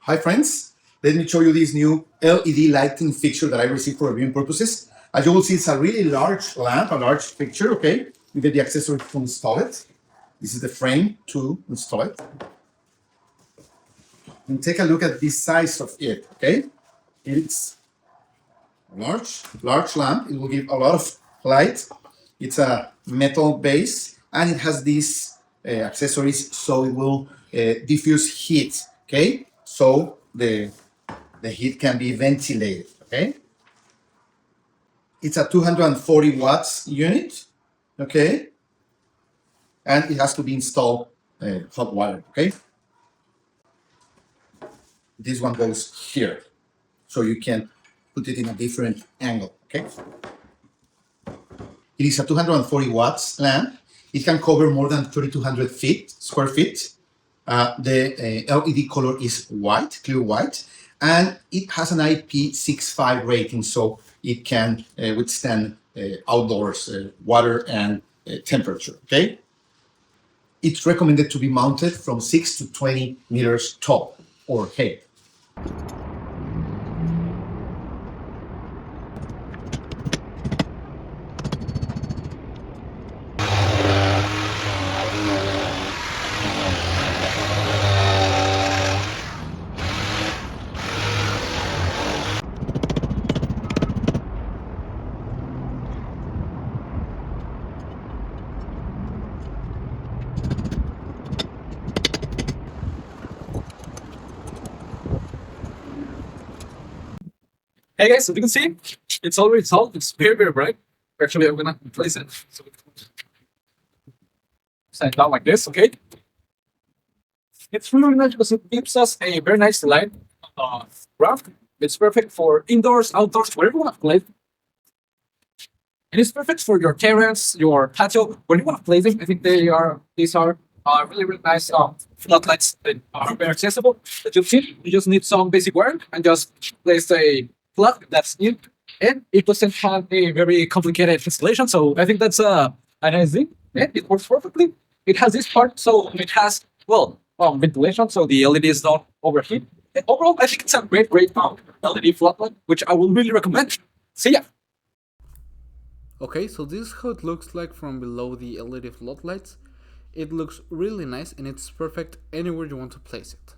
Hi friends, let me show you this new LED lighting fixture that I received for viewing purposes. As you will see, it's a really large lamp, a large fixture, okay? You get the accessory to install it. This is the frame to install it. And take a look at the size of it, okay? It's a large lamp. It will give a lot of light. It's a metal base and it has these accessories so it will diffuse heat, okay? So the heat can be ventilated, okay? It's a 240 watts unit, okay? And it has to be installed hot water, okay? This one goes here, so you can put it in a different angle, okay? It is a 240 watts lamp. It can cover more than 3,200 square feet. The LED color is white, clear white, and it has an IP65 rating, so it can withstand outdoors water and temperature, okay? It's recommended to be mounted from 6 to 20 meters tall or height. Hey guys, as you can see, it's already solved. It's very bright. Actually, I'm gonna place it. So set it down like this, okay? It's really nice because it gives us a very nice light graph. It's perfect for indoors, outdoors, wherever you want to play. And it's perfect for your terrace, your patio, where you want to play them. I think these are really nice floodlights that are very accessible. As you see, you just need some basic wire and just place a plug that's in, and it doesn't have a very complicated installation. So I think that's a nice thing, and it works perfectly. It has this part, so it has ventilation, so the LEDs don't overheat. And overall, I think it's a great LED floodlight, which I will really recommend. See ya. Okay, so this is how it looks like from below the LED floodlights. It looks really nice and it's perfect anywhere you want to place it.